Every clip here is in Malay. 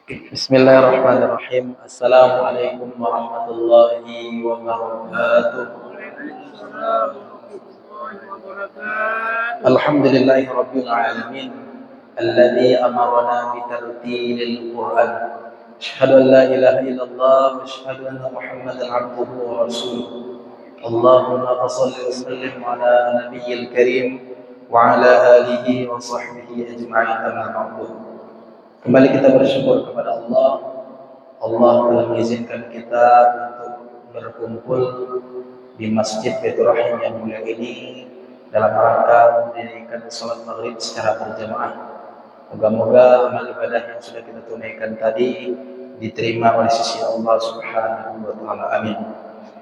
Bismillahirrahmanirrahim. Assalamualaikum warahmatullahi wabarakatuh. Alhamdulillahi rabbil alamin alladzi amarna bi tartilil Qur'an. Asyhadu an la ilaha illallah wa asyhadu anna Muhammadan abduhu wa rasuluh. Allahumma shalli wa sallim ala nabiyyil karim wa ala alihi wa sahbihi ajma'in amma ba'du. Kembali kita bersyukur kepada Allah. Allah telah mengizinkan kita untuk berkumpul di Masjid Baitur Rahim yang mulia ini dalam rangka mendirikan salat maghrib secara berjamaah. Moga-moga amal ibadah yang sudah kita tunaikan tadi diterima oleh sisi Allah Subhanahu wa taala. Amin.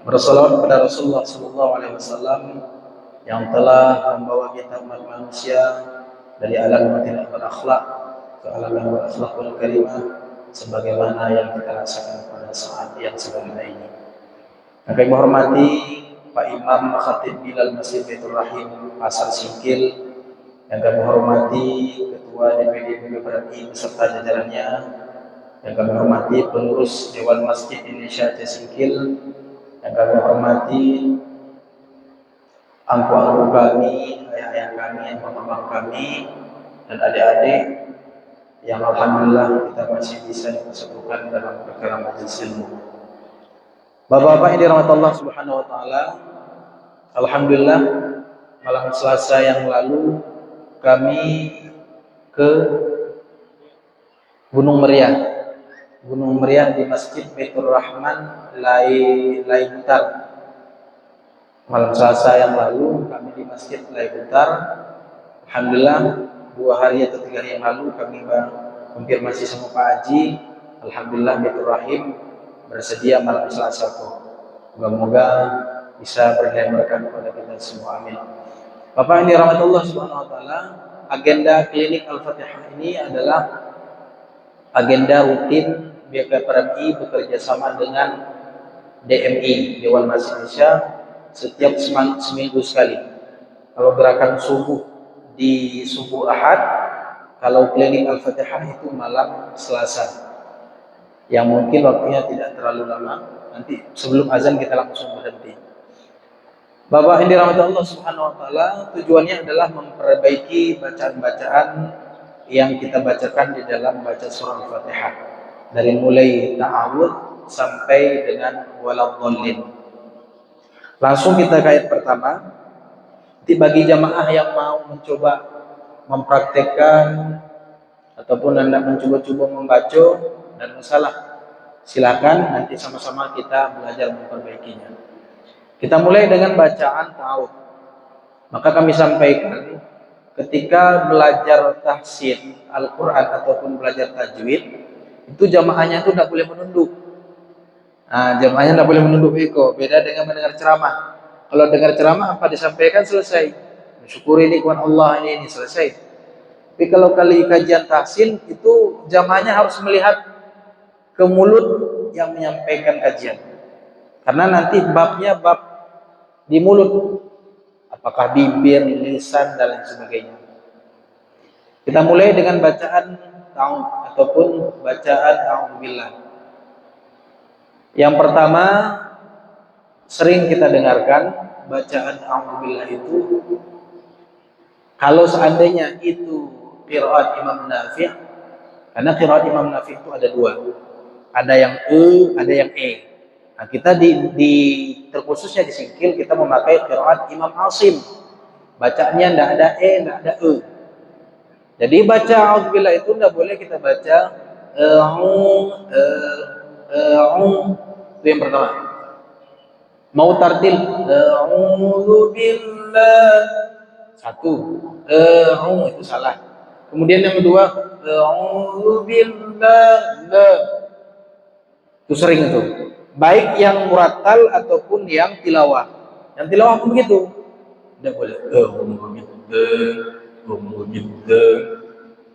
Bersalawat kepada Rasulullah sallallahu alaihi wasallam yang telah membawa kita umat manusia dari alam yang tidak berakhlak ke alam yang berakhlakul karimah sebagaimana yang kita rasakan pada saat yang sebagaimana ini. Yang kami hormati Pak Imam Khatib Bilal Masjid Baitur Rahim Pasar Singkil, yang kami hormati Ketua DPD PBPRI beserta jajarannya, yang kami hormati pengurus Dewan Masjid Indonesia Aceh Singkil, yang kami hormati angku-angku kami, ayah-ayah kami, abang-abang kami, dan adik-adik yang alhamdulillah kita masih bisa dipersatukan dalam perkara majelis ilmu. Bapak-bapak yang dirahmati Allah Subhanahu wa taala, alhamdulillah malam Selasa yang lalu kami ke Gunung Meriah. Gunung Meriah di Masjid Baitur Rahman Lai Butar. Malam Selasa yang lalu kami di Masjid Lai Butar. Alhamdulillah 2 hari atau 3 hari yang lalu kami konfirmasi sama Pak Haji, alhamdulillah Baitur Rahim bersedia malam Selasa itu. Moga-moga bisa bernilai berkah kepada kita semua. Amin. Bapak ini rahmatullah subhanahu wa ta'ala, agenda klinik Al-Fatihah ini adalah agenda rutin BPPRI bekerja sama dengan DMI, Dewan Masjid Indonesia, setiap seminggu sekali. Kalau gerakan subuh di subuh Ahad, kalau klinik Al-Fatihah itu malam Selasa, yang mungkin waktunya tidak terlalu lama. Nanti sebelum azan kita langsung berhenti. Bapak yang dirahmati Allah Subhanahu wa taala, tujuannya adalah memperbaiki bacaan-bacaan yang kita bacakan di dalam baca surah Al-Fatihah, dari mulai ta'awudz sampai dengan waladhdallin. Langsung kita ke ayat pertama. Bagi jamaah yang mau mencoba mempraktekkan ataupun hendak mencoba-coba membaca dan masalah, silakan nanti sama-sama kita belajar memperbaikinya. Kita mulai dengan bacaan ta'awudz. Maka kami sampaikan, ketika belajar tahsin Al-Quran ataupun belajar tajwid, itu jamaahnya itu tidak boleh menunduk. Nah, jamaahnya tidak boleh menunduk iko. Beda dengan mendengar ceramah. Kalau dengar ceramah apa disampaikan selesai, mensyukuri nikmat Allah ini selesai. Tapi kalau kali kajian tahsin itu jamaahnya harus melihat ke mulut yang menyampaikan kajian, karena nanti babnya bab di mulut, apakah bibir, lisan dan lain sebagainya. Kita mulai dengan bacaan ta'awudz ataupun bacaan a'udzubillah. Yang pertama sering kita dengarkan bacaan a'udzubillah itu, kalau seandainya itu qiraat Imam Nafi', karena qiraat Imam Nafi' itu ada 2. Ada yang ada yang Nah, kita terkhususnya di Singkil kita memakai qiraat Imam Asim. Bacaannya enggak ada enggak ada Jadi baca a'udzubillah itu enggak boleh kita baca itu yang pertama. Mau tartil a'udzubillah, 1 itu salah. Kemudian yang kedua a'udzubillah, itu sering itu, baik yang murattal ataupun yang tilawah. Yang tilawah pun begitu, tidak boleh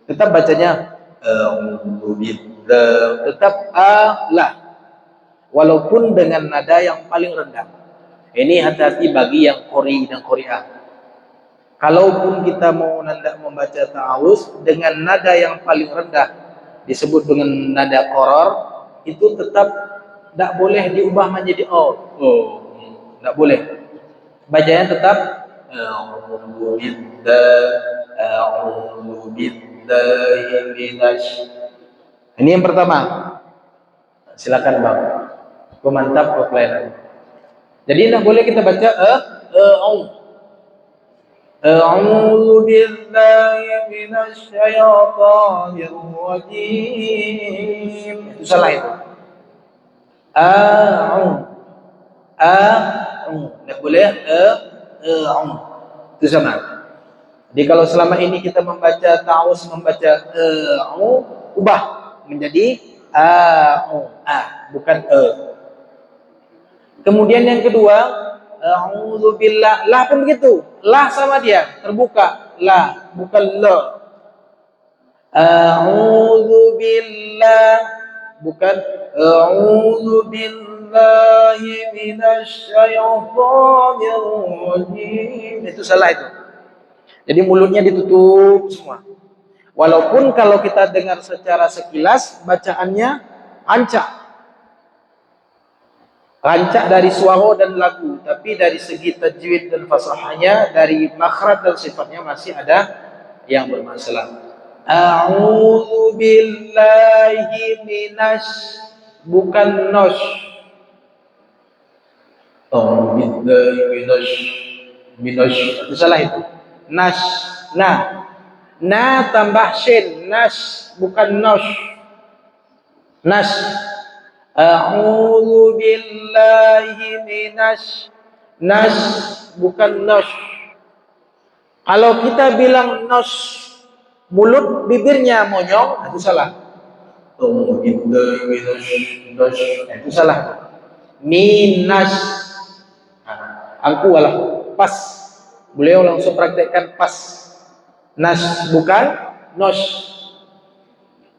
tetap bacanya tetap lah, walaupun dengan nada yang paling rendah. Ini hati-hati bagi yang qori dan qori'ah. Kalaupun kita mau hendak membaca ta'awudz dengan nada yang paling rendah, disebut dengan nada koror, itu tetap tidak boleh diubah menjadi o. Tidak boleh. Bacanya tetap ini yang pertama. Silakan Bang. Pemantap offline. Jadi tidak boleh kita baca A'udzu billahi minasy syaithanir rajim. Itu salah itu. Tidak boleh itu sama. Jadi kalau selama ini kita membaca ta'awuz, membaca ubah menjadi bukan Kemudian yang kedua, a'udzubillah, lah pun begitu. Lah sama dia, terbuka. Lah, bukan la. A'udzubillah, bukan a'udzubillahi minasyaitonir rajim. Itu salah itu. Jadi mulutnya ditutup semua. Walaupun kalau kita dengar secara sekilas bacaannya ancak. Rancak dari suara dan lagu, tapi dari segi tajwid dan fasahahnya, dari makhraj dan sifatnya masih ada yang bermasalah. A'udzu billahi bukan nos. A'udzu billahi itu salah itu. Na tambah shin, nas bukan nos. Nas. A'udzu billahi nas bukan nos. Kalau kita bilang nos, mulut bibirnya monyong, itu salah. Itu salah. Minas. Aku pas. Beliau langsung praktekkan pas. Nas bukan nos.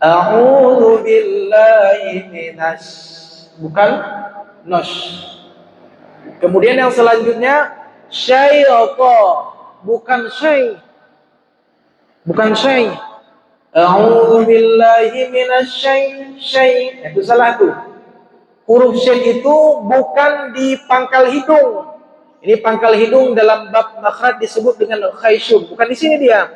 A'udzu billahi bukan nos. Kemudian yang selanjutnya syaitan, bukan syai. Bukan syai. A'udzu billahi syai. Itu salah tuh. Huruf syin itu bukan di pangkal hidung. Ini pangkal hidung dalam bab makhraj disebut dengan khayshum. Bukan di sini dia.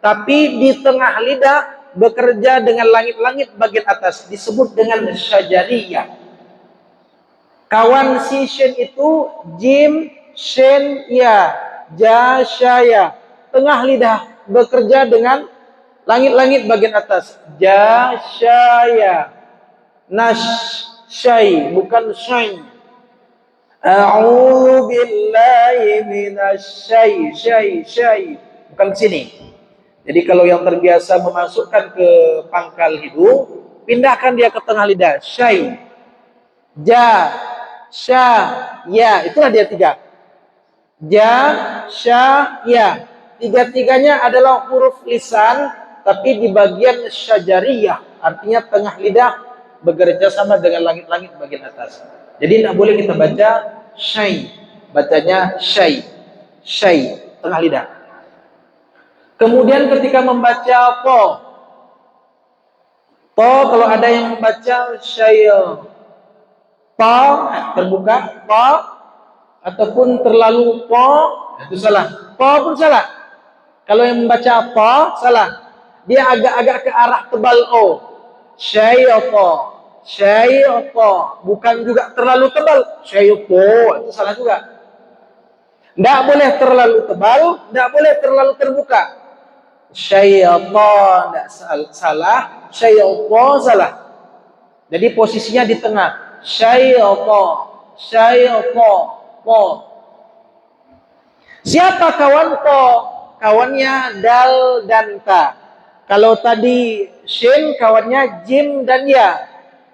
Tapi di tengah lidah bekerja dengan langit-langit bagian atas, disebut dengan syajariyah. Kawan si shin itu jim, shin, ya, ja, syaya. Tengah lidah bekerja dengan langit-langit bagian atas. Ja, syaya. Nash, syai, bukan syai. A'udzu billahi minasy syai. Bukan sini. Jadi kalau yang terbiasa memasukkan ke pangkal hidung, pindahkan dia ke tengah lidah. Syai, ja, sya, ya. Itulah dia tiga. Ja, sya, ya. Tiga-tiganya adalah huruf lisan, tapi di bagian syajariyah. Artinya tengah lidah bekerja sama dengan langit-langit bagian atas. Jadi tidak boleh kita baca syai. Bacanya syai. Syai, tengah lidah. Kemudian ketika membaca po, kalau ada yang membaca syaya, po terbuka, po ataupun terlalu po, itu salah. Po pun salah. Kalau yang membaca po salah. Dia agak-agak ke arah tebal o. Syaya po, bukan juga terlalu tebal. Syaya po, itu salah juga. Tidak boleh terlalu tebal, tidak boleh terlalu terbuka. Syaitan salah, syaitan salah. Jadi posisinya di tengah. Syaitan, po. Siapa kawan po? Kawannya dal dan ta. Kalau tadi shin, kawannya jim dan ya.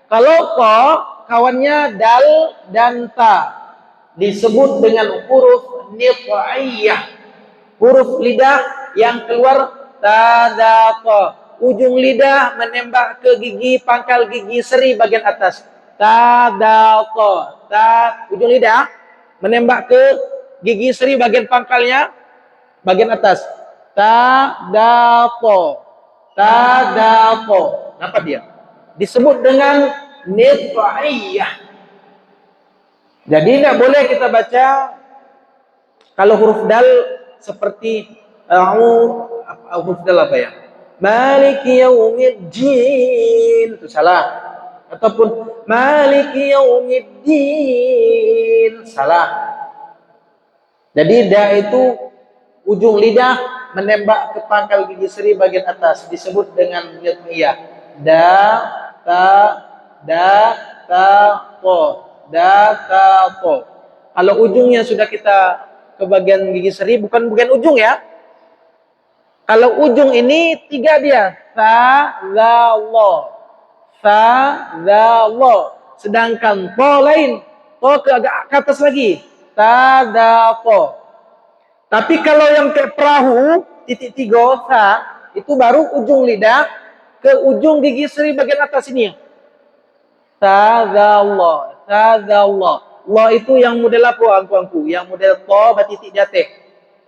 Kalau po, kawannya dal dan ta. Disebut dengan huruf nit'iyah. Huruf lidah yang keluar tadaqa. Ujung lidah menembak ke gigi, pangkal gigi seri bagian atas. Tadaqa. Ujung lidah menembak ke gigi seri bagian pangkalnya bagian atas. Tadaqa. Apa dia? Disebut dengan nit'iyah. Jadi tidak boleh kita baca kalau huruf dal seperti huruf dal apa ya? Maliki yaumiddin, itu salah. Ataupun Maliki yaumiddin, salah. Jadi da itu ujung lidah menembak ke pangkal gigi seri bagian atas, disebut dengan nit'iyah. Da, ta, to, da, ta, to. Kalau ujungnya sudah kita ke bagian gigi seri, bukan ujung ya. Kalau ujung ini 3 dia, sa, za, lo, sa, za, lo. Sedangkan to lain, to ke agak ke atas lagi, ta, da, to. Tapi kalau yang kayak perahu, titik 3, sa, itu baru ujung lidah ke ujung gigi seri bagian atas ini. Tazallah, tazallah. Allah itu yang model apa angku-angku? Yang model to titik jatuh.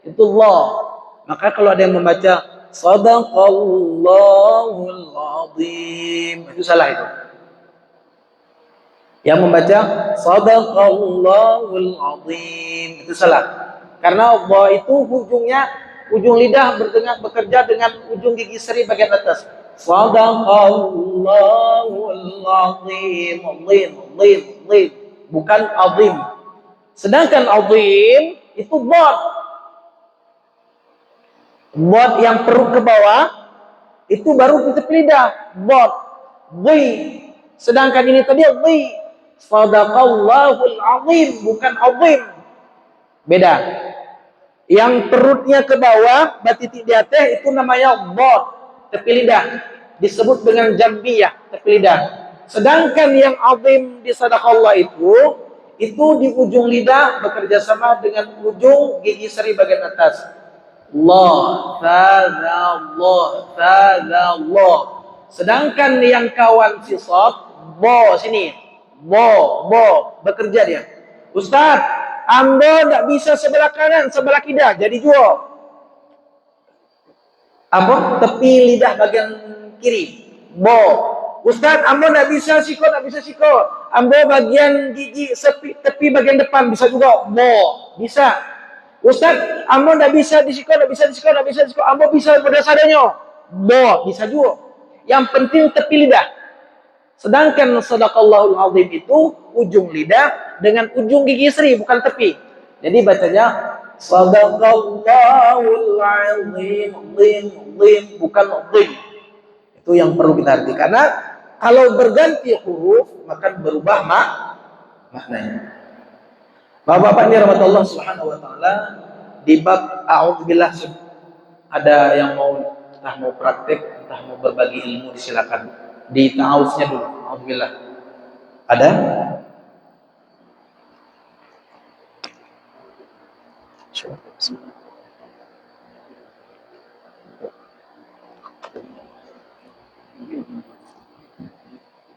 Itu Allah. Maka kalau ada yang membaca Shadaqallahul Azim, itu salah itu. Yang membaca Shadaqallahul Azim, itu salah. Karena Allah itu ujung lidah bekerja dengan ujung gigi seri bagian atas. Shadaqallahul Azim, azim, bukan azim. Sedangkan azim itu bod yang perut ke bawah itu baru kita lidah, bod, dhi. Sedangkan ini tadi dhi. Shadaqallahul Azim, bukan azim. Beda. Yang perutnya ke bawah, titik di atas itu namanya bod, tepi lidah, disebut dengan jambiyah, tepi lidah. Sedangkan yang azim di sadaqallah itu di ujung lidah bekerja sama dengan ujung gigi seri bagian atas. Allah, Allah. Sedangkan yang kawan sisab, bo sini, bo bekerja dia. Ustaz, Anda tidak bisa sebelah kanan, sebelah kiri, jadi dua. Apa? Tepi lidah bagian kiri. Bo. Ustaz, Anda tidak bisa siko. Anda bagian gigi tepi bagian depan bisa juga. Bo. Bisa. Ustaz, Anda tidak bisa disiko. Anda bisa berdasarnya. Bo. Bisa juga. Yang penting tepi lidah. Sedangkan Shadaqallahul Azim itu ujung lidah dengan ujung gigi seri, bukan tepi. Jadi bacanya Shadaqallahul Azim, bukan azim. Itu yang perlu kita arti. Karena kalau berganti huruf, maka berubah maknanya. Bapak-bapak ini rahmat Allah Subhanahu wa taala, di bab a'udzubillah ada yang entah mau praktek, entah mau berbagi ilmu, disilakan. Di ta'awudznya dulu. Alhamdulillah. Ada?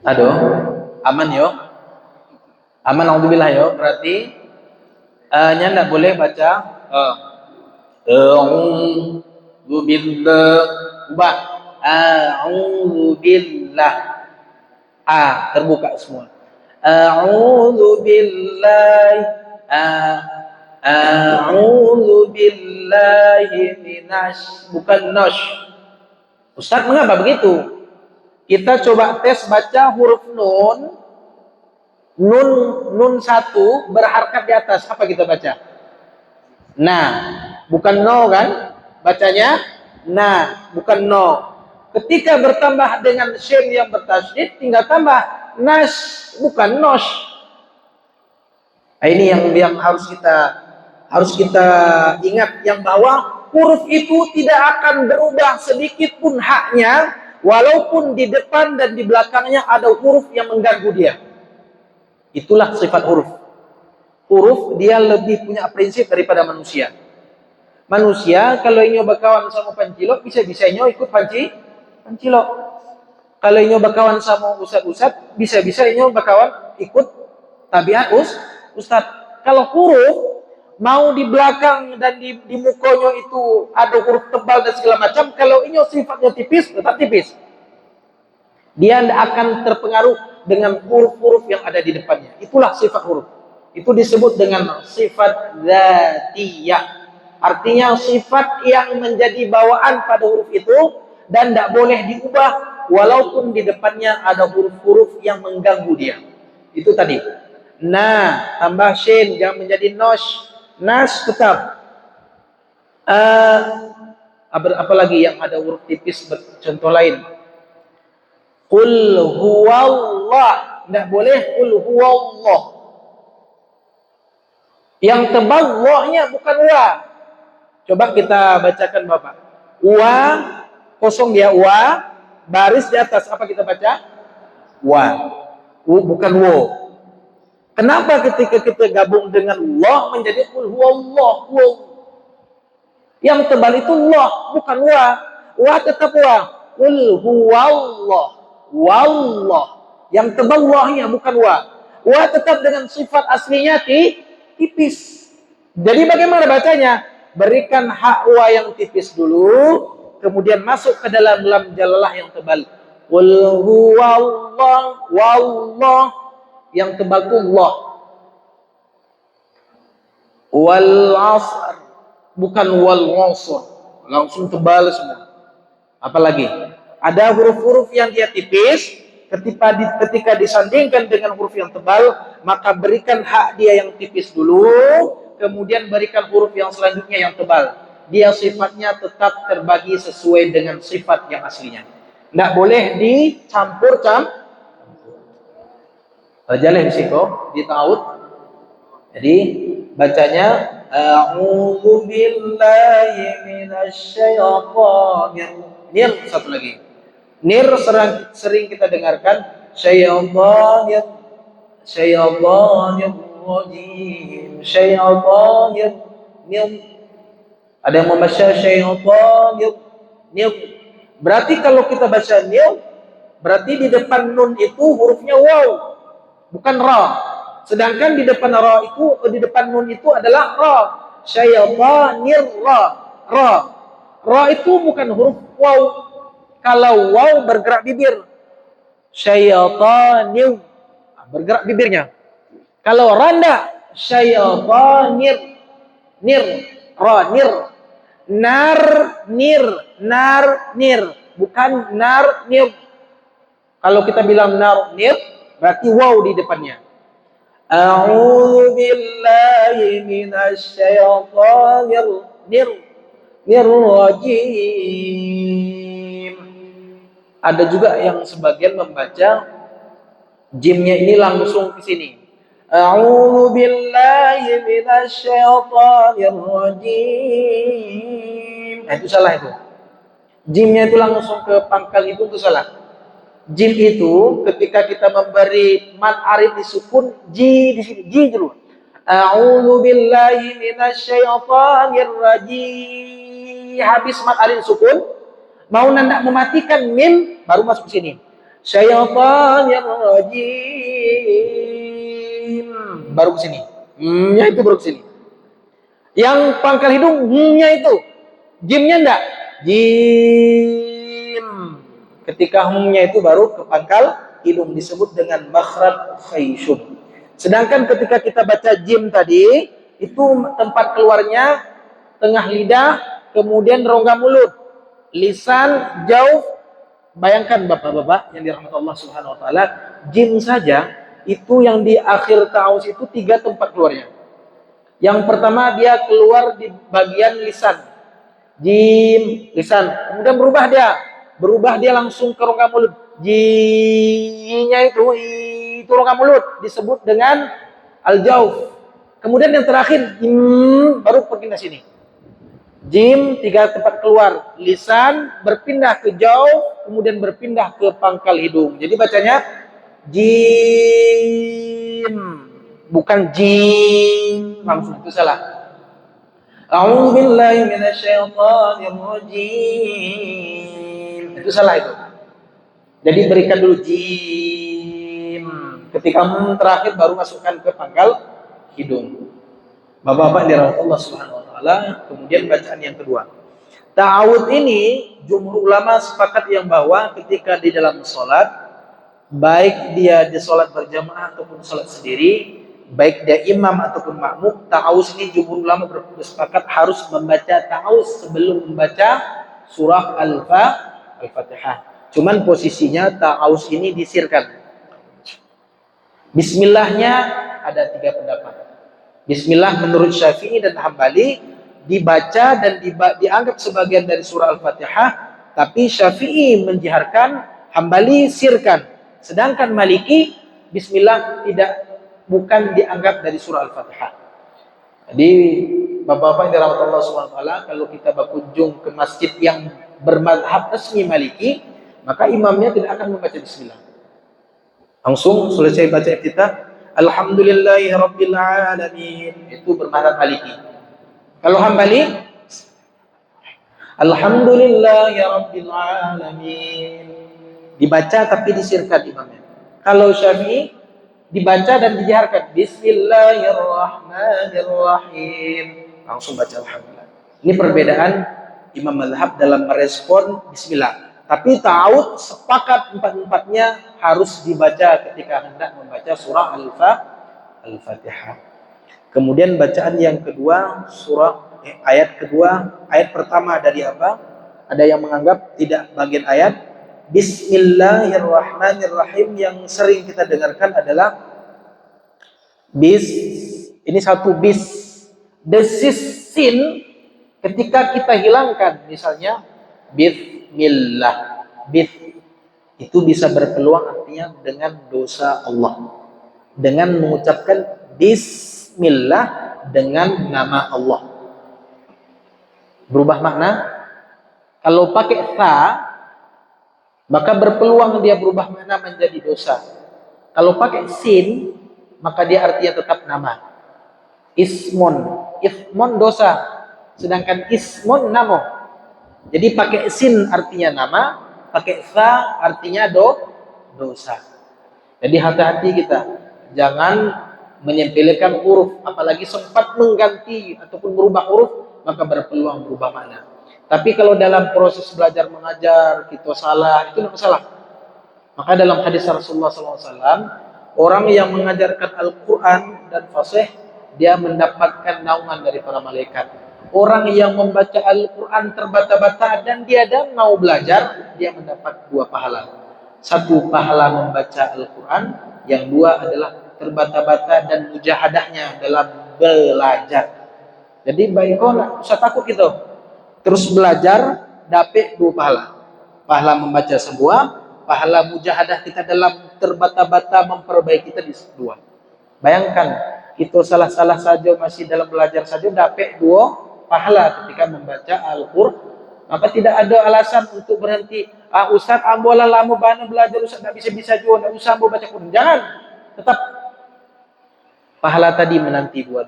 Aduh, aman yo. Aman, alhamdulillah yo. Berarti nya enggak boleh baca a'udzu billah. A'udzu billah. Terbuka semua. A'udzu billahi bukan nash. Ustaz, mengapa begitu? Kita coba tes baca huruf nun. Nun 1 berharkat di atas. Apa kita baca? Nah, bukan no kan? Bacanya nah, bukan no. Ketika bertambah dengan shin yang bertasydid, tinggal tambah nas, bukan nos. Nah, ini yang harus kita ingat, yang bahwa huruf itu tidak akan berubah sedikit pun haknya, walaupun di depan dan di belakangnya ada huruf yang mengganggu dia. Itulah sifat huruf. Huruf dia lebih punya prinsip daripada manusia. Manusia kalau ingin berkawan sama pancilok, bisa-bisa ikut pancilok. Kalau ingin berkawan sama ustad-ustad, bisa-bisa ingin berkawan ikut tabiat ustad. Kalau huruf mau di belakang dan di mukanya itu ada huruf tebal dan segala macam, kalau ingin sifatnya tipis, tetap tipis. Dia tidak akan terpengaruh dengan huruf-huruf yang ada di depannya. Itulah sifat huruf. Itu disebut dengan sifat dzatiyah. Artinya sifat yang menjadi bawaan pada huruf itu dan tidak boleh diubah walaupun di depannya ada huruf-huruf yang mengganggu dia. Itu tadi. Nah, tambah shin yang menjadi nosh. Nas tetap. Apalagi yang ada huruf tipis, contoh lain. Qul huwallah, tidak boleh qul huwallah. Yang tebal wa-nya bukan wa. Coba kita bacakan Bapak. Wa, kosong dia wa, baris di atas apa kita baca? Wa. Bukan wo. Kenapa ketika kita gabung dengan Allah menjadi qul huwallah? Yang tebal itu Allah, bukan wa. Wa tetap wa. Qul huwallah. Wallah. Yang tebal wahnya bukan wa. Wa tetap dengan sifat aslinya tipis. Jadi bagaimana bacanya? Berikan hak wa yang tipis dulu, kemudian masuk ke dalam lam jalalah yang tebal. Qul huwallah, wallah. Yang tebal itu Allah. Wal asr, bukan wal asr. Langsung tebal semua. Apalagi? Ada huruf-huruf yang dia tipis, ketika disandingkan dengan huruf yang tebal, maka berikan hak dia yang tipis dulu, kemudian berikan huruf yang selanjutnya yang tebal. Dia sifatnya tetap terbagi sesuai dengan sifat yang aslinya. Tidak boleh dicampur-campur. Rajaleh bisiko, ditaut. Jadi bacanya a'udzu billahi minasyaitonir. Nir satu lagi. Nir sering kita dengarkan syaitanir rajim, syaitanir nir. Ada yang membaca syaitanir nir. Berarti kalau kita baca nir, berarti di depan nun itu hurufnya waw, bukan ra. Sedangkan di depan ra itu, di depan nun itu adalah ra. Syaitanir ra. Ra itu bukan huruf waw. Kalau waw bergerak bibir. Syaitanir, bergerak bibirnya. Kalau randa, syaitanir, nir, ra, nir. Nar, nir, bukan nar, nir. Kalau kita bilang nar, nir, berarti waw di depannya. A'udzu billahi minasyaitonir rajim. Ada juga yang sebagian membaca jimnya ini langsung ke sini. A'udzu billahi minasyaitonir rajim. Itu salah itu. Jimnya itu langsung ke pangkal itu salah. Jim itu ketika kita memberi mad arif disukun ji di sini, ji dulu. A'udzu billahi minasyaitonir rajim. Habis mad arif sukun, mau hendak mematikan mim baru masuk ke sini. Syaitonir rajim. Baru ke sini. Nya itu baru ke sini. Yang pangkal hidung nya itu. Jimnya enggak? Jim. Ketika humnya itu baru ke pangkal hidung, disebut dengan makhraj khayshum. Sedangkan ketika kita baca jim tadi, itu tempat keluarnya tengah lidah, kemudian rongga mulut, lisan, jauh. Bayangkan bapak-bapak yang dirahmati Allah Subhanahu wa taala, jim saja itu yang di akhir ta'awuz itu 3 tempat keluarnya. Yang pertama dia keluar di bagian lisan. Jim, lisan. Kemudian berubah dia langsung ke rongga mulut. Ji-nya itu rongga mulut disebut dengan al-jauf. Kemudian yang terakhir baru berpindah sini. Jim 3 tempat keluar, lisan berpindah ke jauh, kemudian berpindah ke pangkal hidung. Jadi bacanya jim, bukan jim. Langsung itu salah. A'udzu billahi minasyaitonir rajim. Itu salah itu. Jadi berikan dulu jim. Ketika terakhir baru masukkan ke pangkal hidung. Bapak-bapak dirahmati Allah Subhanahu wa taala, kemudian bacaan yang kedua. Ta'awudz ini jumhur ulama sepakat yang bahwa ketika di dalam salat baik dia di sholat berjamaah ataupun sholat sendiri, baik dia imam ataupun makmum, ta'awuz ini jumhur ulama bersepakat harus membaca ta'awuz sebelum membaca surah Al-Fatihah. Cuman posisinya ta'awuz ini disirkan. Bismillahnya ada 3 pendapat. Bismillah menurut Syafi'i dan Hambali dibaca dan dianggap sebagian dari surah Al-Fatihah, tapi Syafi'i menjiharkan, Hambali sirkan. Sedangkan Maliki Bismillah bukan dianggap dari surah Al-Fatihah. Jadi Bapak-bapak yang dirahmati Allah SWT, kalau kita berkunjung ke masjid yang bermadhab resmi Maliki, maka imamnya tidak akan membaca Bismillah. Langsung selesai baca iftitah, Alhamdulillahi Rabbil Alamin, itu bermadhab Maliki. Kalau Hambali, Alhamdulillahi Rabbil Alamin, dibaca tapi disirkan imamnya. Kalau Syafi'i dibaca dan dijaharkan, Bismillahirrahmanirrahim, langsung baca Alhamdulillah. Ini perbedaan imam mazhab dalam merespon Bismillah. Tapi ta'awud sepakat empat-empatnya harus dibaca ketika hendak membaca surah Al-Fatihah. Kemudian bacaan yang kedua, ayat kedua, ayat pertama dari apa? Ada yang menganggap tidak bagian ayat. Bismillahirrahmanirrahim yang sering kita dengarkan adalah bis. Ini satu bis. Desis sin ketika kita hilangkan, misalnya bismillah. Bis itu bisa berpeluang artinya dengan dosa Allah. Dengan mengucapkan bismillah dengan nama Allah. Berubah makna. Kalau pakai ta, maka berpeluang dia berubah makna menjadi dosa. Kalau pakai sin, maka dia artinya tetap nama. Ismon dosa, sedangkan ismon namo. Jadi pakai sin artinya nama, pakai sa artinya dosa. Jadi hati-hati kita, jangan menyempelekan huruf, apalagi sempat mengganti ataupun merubah huruf, maka berpeluang berubah makna. Tapi kalau dalam proses belajar mengajar kita salah, itu tidak masalah. Maka dalam hadis Rasulullah SAW, orang yang mengajarkan Al-Quran dan fasih, dia mendapatkan naungan dari para malaikat. Orang yang membaca Al-Quran terbata-bata dan dia dan mau belajar, dia mendapat 2 pahala. 1 pahala membaca Al-Quran, yang 2 adalah terbata-bata dan mujahadahnya dalam belajar. Jadi baik kok nggak usah takut gitu. Terus belajar, dapat 2 pahala. Pahala membaca sebuah, pahala mujahadah kita dalam terbata-bata memperbaiki kita di 2. Bayangkan, kita salah-salah saja masih dalam belajar saja dapat 2 pahala ketika membaca Al-Qur'an. Maka tidak ada alasan untuk berhenti. Ustaz, ambolah lama banget belajar, Ustaz tak bisa-bisa juga, tak usah baca Quran. Jangan. Tetap pahala tadi menanti 2.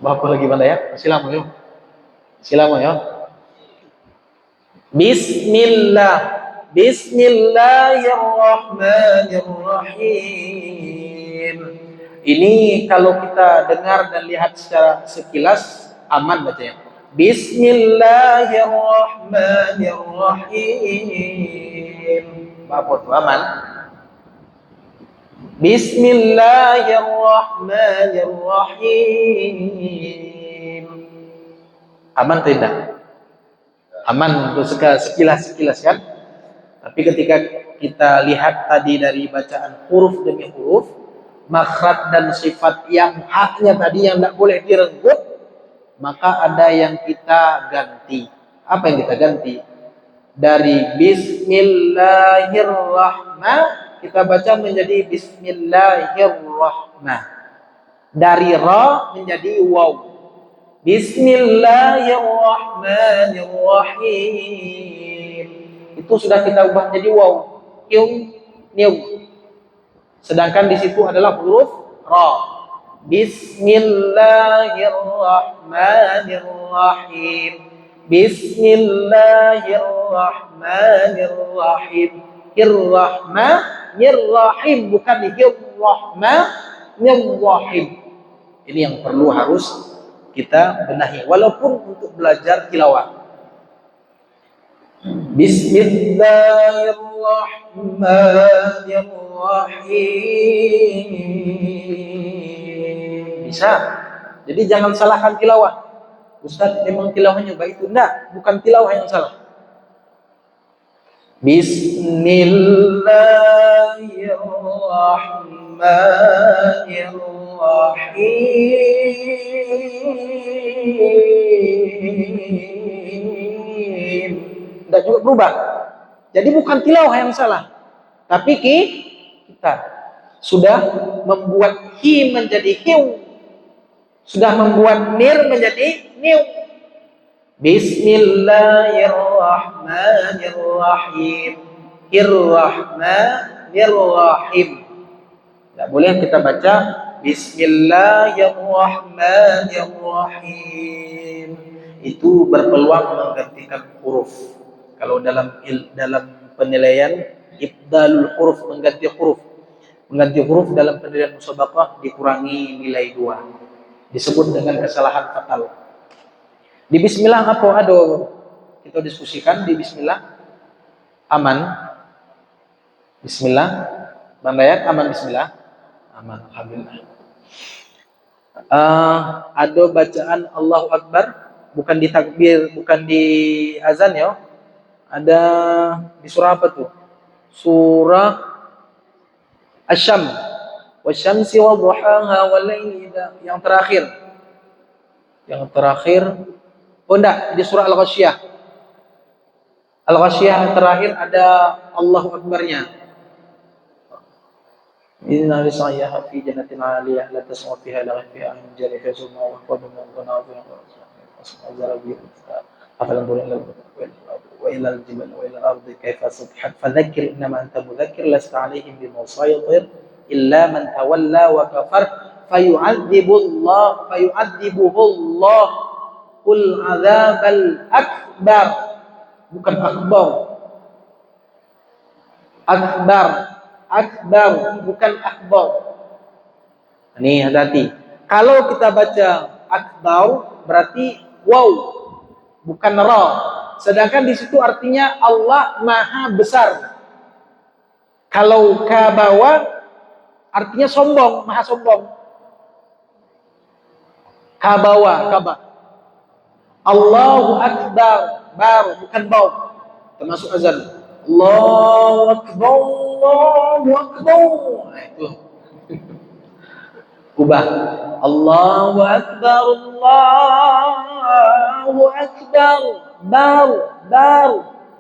Bapak lagi mana ya? Silamu yuk. Bismillahirrahmanirrahim. Ini kalau kita dengar dan lihat secara sekilas aman bacanya. Bismillahirrahmanirrahim. Bapak aman. Bismillahirrahmanirrahim. Aman tidak? Aman untuk sekilas kan? Tapi ketika kita lihat tadi dari bacaan huruf demi huruf, makhraj dan sifat yang haknya tadi yang tidak boleh direnggut, maka ada yang kita ganti. Apa yang kita ganti? Dari Bismillahirrahmanirrahim kita baca menjadi Bismillahirrahman. Dari ra menjadi waw. Bismillahirrahmanirrahim. Itu sudah kita ubah menjadi waw. Niu. Sedangkan di situ adalah huruf ra. Bismillahirrahmanirrahim. Bismillahirrahmanirrahim. Irrahmanirrahim, bukan Irrahmanirrahim. Ini yang perlu harus kita benahi walaupun untuk belajar tilawah. Bismillahirrahmanirrahim. Bisa. Jadi jangan salahkan tilawah. Ustaz memang tilawahnya baik itu. Enggak, bukan tilawah yang salah. Bismillahirrahmanirrahim. Enggak juga berubah. Jadi bukan tilawah yang salah. Tapi kita sudah membuat hi menjadi hiu. Sudah membuat nir menjadi niu. Bismillahirrahmanirrahim. Irrahmanirrahim. Tidak boleh kita baca Bismillahirrahmanirrahim. Itu berpeluang menggantikan huruf. Kalau dalam penilaian ibdalul huruf, mengganti huruf dalam penilaian musabaqah dikurangi nilai 2. Disebut dengan kesalahan fatal. Di bismillah apa ada kita diskusikan di bismillah? Aman. Bismillah. Bang Dayat aman bismillah? Aman, alhamdulillah. Ada bacaan Allahu Akbar, bukan di takbir, bukan di azan ya. Ada di surah apa tuh? Surah Asy-Syams. Wasyamsi wadhuhaha wal-laili yang terakhir. Oh enggak, di surah Al-Ghasyiyah. Al-Ghasyiyah terakhir ada Allahu Akbarnya. Inna lisayyaha fi jannatin 'aliyah la tasma'u fiha laghan fiha min jari fiha summa wa qawmun mughnafiya afalam wa ila al-jibal wa ila al-ardi kayfa subhat fadhakkir innama anta mudhakkir lasta 'alaihim bimusaytir illa man tawalla wa kafar fayu'adzibuhu Allah qul 'adzabal akbar, bukan akbar bukan akbar. Ini hati-hati. Kalau kita baca akbar berarti waw bukan ra. Sedangkan di situ artinya Allah Maha Besar. Kalau kabawa artinya sombong, maha sombong. Kaba. Allahu Akbar, bukan bau. Termasuk azan. Allahu Akbar. Nah, itu. Ubah. Allahu Akbar.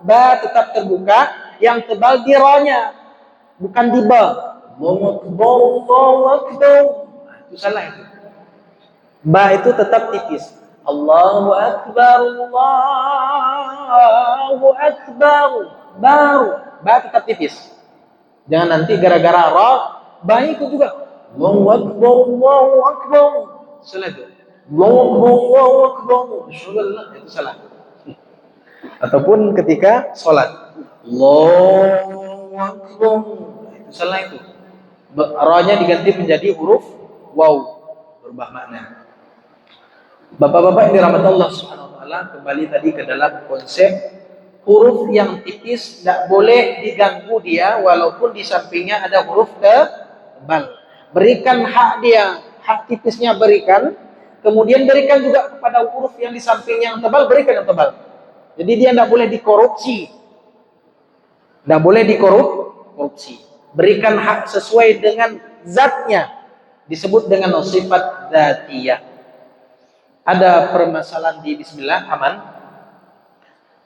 Ba tetap terbuka, yang tebal di ra-nya, bukan di ba. Allahu Akbar. Itu salah itu. Ba itu tetap tipis. Allahu Akbar. Ba tetap tipis. Jangan nanti gara-gara ra, ba itu juga. Allahu Akbar. Salah itu. Allahu Akbar. Itu salah. Ataupun ketika sholat. Allahu Akbar. Itu salah itu. Ra-nya diganti menjadi huruf waw, berubah makna. Bapak-bapak yang dirahmati Allah Subhanahu wa taala, kembali tadi ke dalam konsep huruf yang tipis tidak boleh diganggu dia walaupun di sampingnya ada huruf tebal. Berikan hak dia, hak tipisnya berikan, kemudian berikan juga kepada huruf yang di sampingnya yang tebal, berikan yang tebal. Jadi dia tidak boleh dikorupsi. Tidak boleh dikorupsi. Berikan hak sesuai dengan zatnya, disebut dengan sifat dzatiyah. Ada permasalahan di bismillah, aman?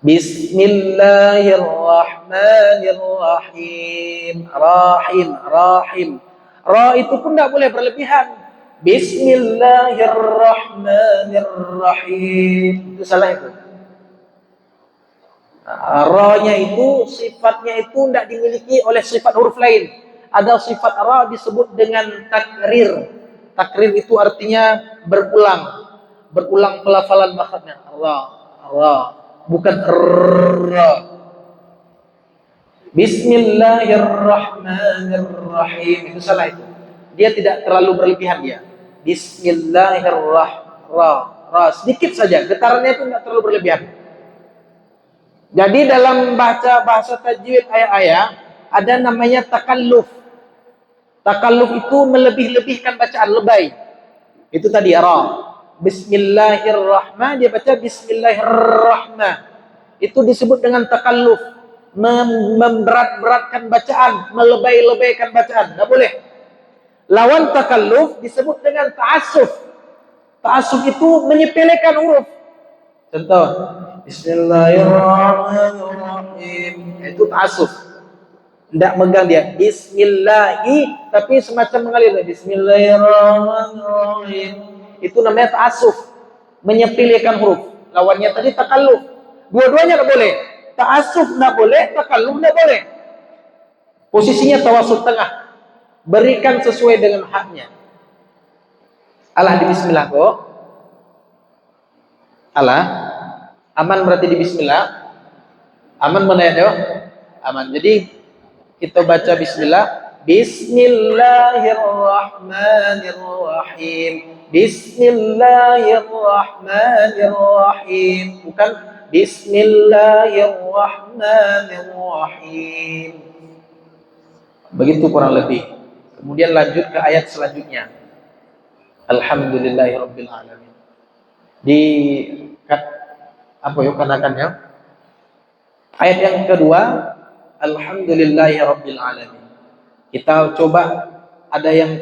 Bismillahirrahmanirrahim. Rahim. Ra itu pun tidak boleh berlebihan. Bismillahirrahmanirrahim. Itu salah itu. Ra-nya itu sifatnya itu tidak dimiliki oleh sifat huruf lain. Ada sifat ra disebut dengan takrir. Takrir itu artinya berulang pelafalan makhrajnya. Ra, bukan ra. Bismillahirrahmanirrahim. Itu salah itu. Dia tidak terlalu berlebihan dia. Bismillahirrahmanirrahim. Ra sedikit saja, getarannya itu tidak terlalu berlebihan. Jadi dalam baca bahasa tajwid ayat-ayat ada namanya takalluf. Takalluf itu melebih-lebihkan bacaan, lebay. Itu tadi ra. Bismillahirrahman, dia baca bismillahirrahman. Itu disebut dengan takalluf. Memberat-beratkan bacaan, melebay-lebaykan bacaan. Enggak boleh. Lawan takalluf disebut dengan ta'assuf. Ta'assuf itu menyepelekan huruf. Contoh, Bismillahirrahmanirrahim. Itu ta'assuf. Tidak megang dia. Bismillahi, tapi semacam mengalir. Bismillahirrahmanirrahim. Itu namanya ta'assuf. Menyepelekan huruf. Lawannya tadi takalluf. Dua-duanya tidak boleh. Ta'assuf tidak boleh, takalluf tidak boleh. Posisinya tawasud tengah. Berikan sesuai dengan haknya. Allah di bismillah kok. Allah. Aman berarti di bismillah. Aman mana ya? Aman. Jadi kita baca bismillah. Bismillahirrahmanirrahim. Bismillahirrahmanirrahim. Bukan Bismillahirrahmanirrahim. Begitu kurang lebih. Kemudian lanjut ke ayat selanjutnya. Alhamdulillahirabbil alamin. Di apa yuk kanakannya? Ayat yang kedua, Alhamdulillahirabbil alamin. Kita coba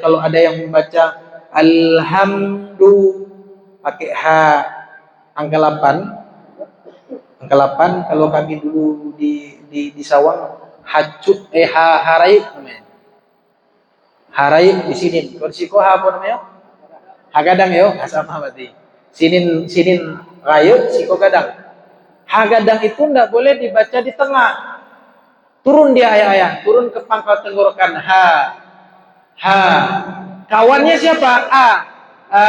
kalau ada yang membaca alhamdu pakai h angka 8. Angka 8 kalau kami dulu di Sawang hacut haraik namanya. Haraik di sini. Kalau di Siko apa namanya? Hagadang yo, sama berarti. Sinin rayut, Siko gadang. Hagadang itu enggak boleh dibaca di tengah. Turun dia ayat-ayat, turun ke pangkal tenggorokan ha. Kawannya siapa? A. Ha.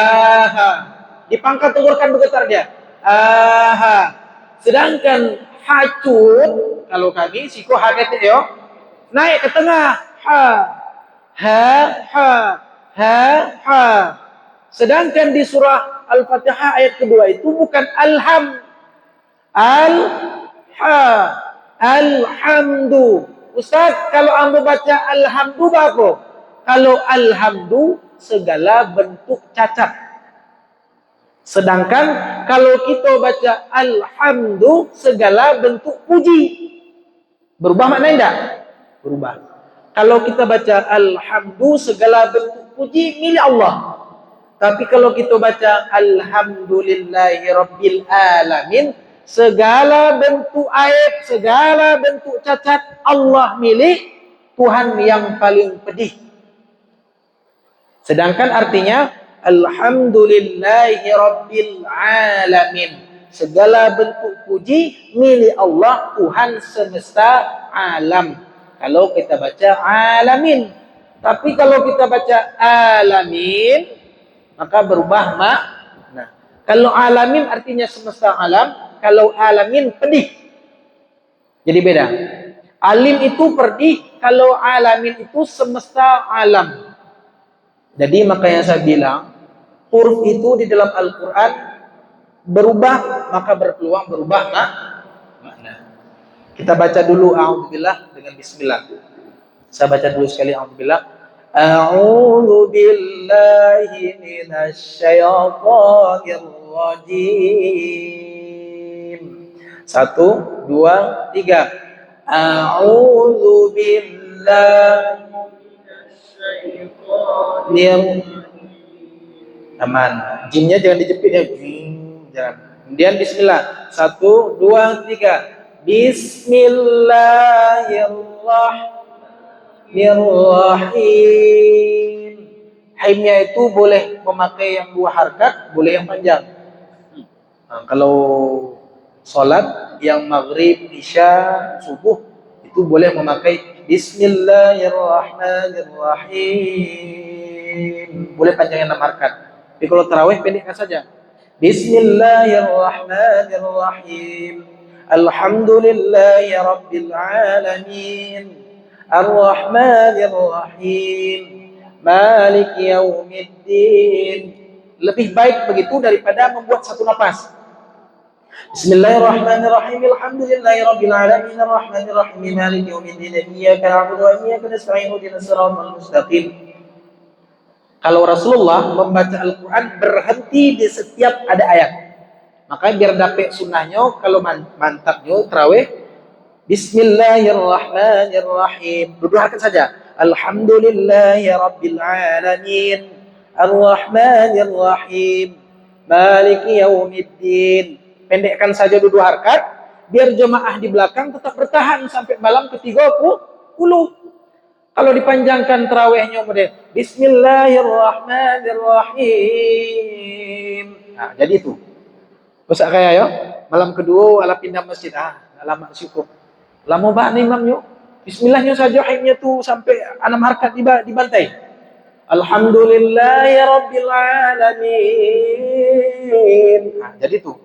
Di pangkal tenggorokan bergetar dia. Ha. Sedangkan hacut kalau kami Siko hagat yo naik ke tengah ha. Sedangkan di surah Al-Fatihah ayat kedua itu bukan alhamdu. Ustaz, kalau ambo baca alhamdu apa? Kalau alhamdu segala bentuk cacat. Sedangkan kalau kita baca alhamdu segala bentuk puji. Berubah maknanya enggak? Berubah. Kalau kita baca alhamdu segala bentuk puji milik Allah. Tapi kalau kita baca alhamdulillahirabbil alamin, segala bentuk aib, segala bentuk cacat Allah milik Tuhan yang paling pedih. Sedangkan artinya alhamdulillahirabbil alamin, segala bentuk puji milik Allah Tuhan semesta alam. Kalau kita baca alamin. Tapi kalau kita baca alamin maka berubah makna. Kalau alamin artinya semesta alam, kalau alamin pedih. Jadi beda. Alim itu pedih, kalau alamin itu semesta alam. Jadi makanya saya bilang, huruf itu di dalam Al-Quran berubah, maka berpeluang berubah makna. Kita baca dulu a'udzubillah dengan bismillah. Saya baca dulu sekali a'udzubillah. A'udzu billahi minasy syaithanir rajim. 1, 2, 3. A'udzu billahi minasy syaitonir rajim. Aman. Jinnya jangan dijepit ya. Jangan. Kemudian bismillah. 1, 2, 3. Bismillahirrahmanirrahim. Haimnya itu boleh memakai yang 2 harakat, boleh yang panjang. Nah, kalau sholat yang maghrib, isya, subuh itu boleh memakai Bismillahirrahmanirrahim. Boleh panjangnya 6 harakat. Tapi kalau tarawih pendekkan saja. Bismillahirrahmanirrahim. Alhamdulillahirabbil alamin. Ar-Rahmanir-Rahim, Maliki Yaumiddin. Lebih baik begitu daripada membuat satu nafas. Bismillahirrahmanirrahim. Alhamdulillahirabbil alamin arrahmanir rahim maliki yaumiddin iyyaka na'budu wa iyyaka nasta'in ihdinas siratal mustaqim. Kalau Rasulullah membaca Al-Quran berhenti di setiap ada ayat. Makanya biar dapet sunnahnya, kalau mantapnya terawih, Bismillahirrahmanirrahim. Duduk saja. Alhamdulillahi Rabbil Alamin. Ar-Rahmanir-Rahim. Maliki Yaumiddin. Pendekkan saja duduk harkat, biar jemaah di belakang tetap bertahan sampai malam ke-30. Kalau dipanjangkan terawihnya model Bismillahirrahmanirrahim. Nah, jadi itu. Usah kayak ya, malam kedua ala pindah masjid. Lama cukup. Lama banget imam yuk. Bismillahnya saja akhirnya tuh sampai 6 harkat dibantai. Alhamdulillahirabbil alamin. Nah, jadi tuh.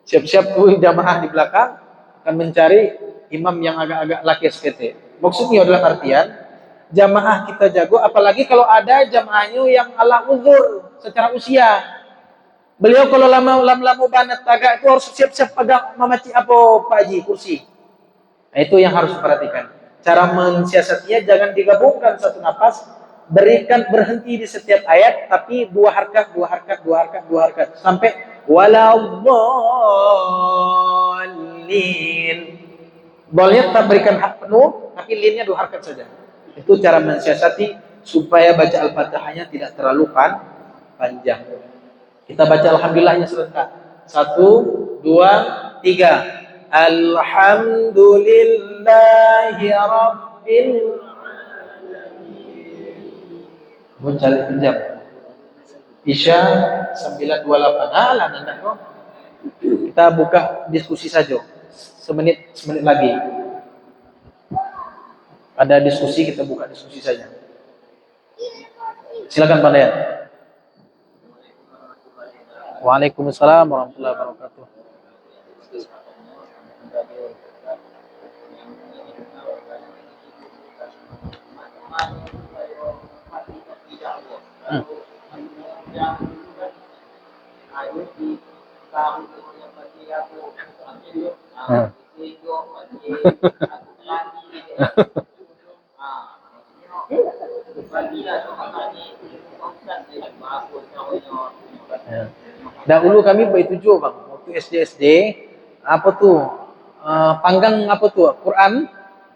Siap-siap tuh jamaah di belakang akan mencari imam yang agak-agak laki sekete. Maksudnya adalah artian jamaah kita jago, apalagi kalau ada jamaahnya yang ala uzur secara usia. Beliau kalau lama banget agak itu harus siap-siap agak memaci apa Pak Haji kursi. Nah, itu yang harus diperhatikan. Cara mensiasatinya jangan digabungkan satu nafas, berhenti di setiap ayat, tapi 2 harkat sampai waladdallin. Bolnya tetap berikan hak penuh, tapi linnya 2 harkat saja. Itu cara mensiasati supaya baca Al-Fatihahnya tidak terlalu panjang. Kita baca Alhamdulillahnya sebentar. 1, 2, 3. Alhamdulillahi Rabbil Alamin. Cari penjam. Isya 9.28. Nanda kok. Kita buka diskusi saja. Semenit lagi. Ada diskusi, kita buka diskusi saja. Silakan Pak Dayan. Waalaikumsalam warahmatullahi wabarakatuh. Dahulu kami bertujuh bang, waktu SD apa tuh panggang apa tuh Quran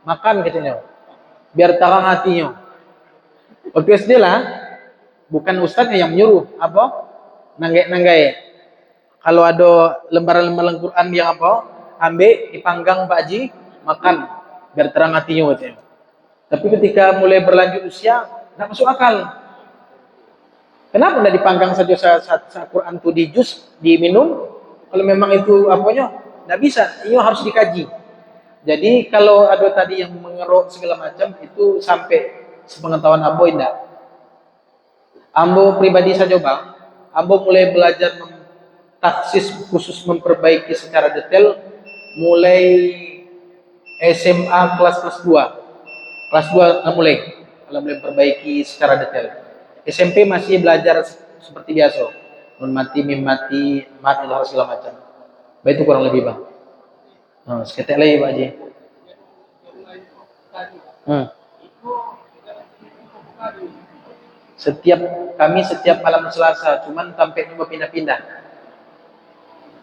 makan katanya, biar terang hatinya. Waktu SD lah, bukan ustadznya yang menyuruh, apa nanggai. Kalau ada lembaran Quran yang apa, ambil dipanggang Pak Haji, makan biar terang hatinya katanya. Tapi ketika mulai berlanjut usia, nggak masuk akal. Kenapa tidak dipanggang saja saat Quran itu di jus, diminum? Kalau memang itu apanya, tidak bisa. Ini harus dikaji. Jadi kalau ada tadi yang mengeruk segala macam, itu sampai sepengetahuan Ambo tidak. Ambo pribadi saja bang, Ambo mulai belajar taksis khusus memperbaiki secara detail, mulai SMA kelas 2. Kelas 2 mulai perbaiki secara detail. SMP masih belajar seperti biasa, nun mati, mim mati, mat segala macam. Baik itu kurang lebih bang. Seketek lagi Pak Haji. Setiap malam Selasa, cuman sampai nyoba pindah-pindah.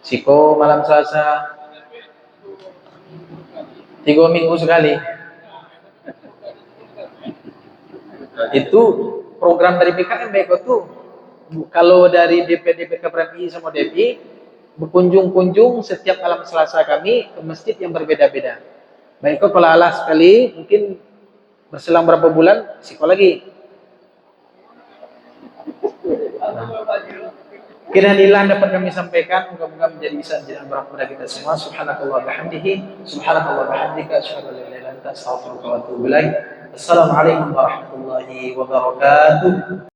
Siko malam Selasa 3 minggu sekali. Itu program dari BKM baik itu. Kalau dari DPD PKPRI sama DPI berkunjung setiap malam Selasa kami ke masjid yang berbeda-beda. Baik kalau alah sekali mungkin berselang berapa bulan siko lagi. Kiranilah dapat kami sampaikan, moga-moga bisa menjadi amal kepada kita semua. Subhanakallah bihamdihi, subhanakallah bihamdika, asyhadu an la ilaha illa anta, astaghfiruka wa atubu ilaik. Assalamualaikum warahmatullahi wabarakatuh.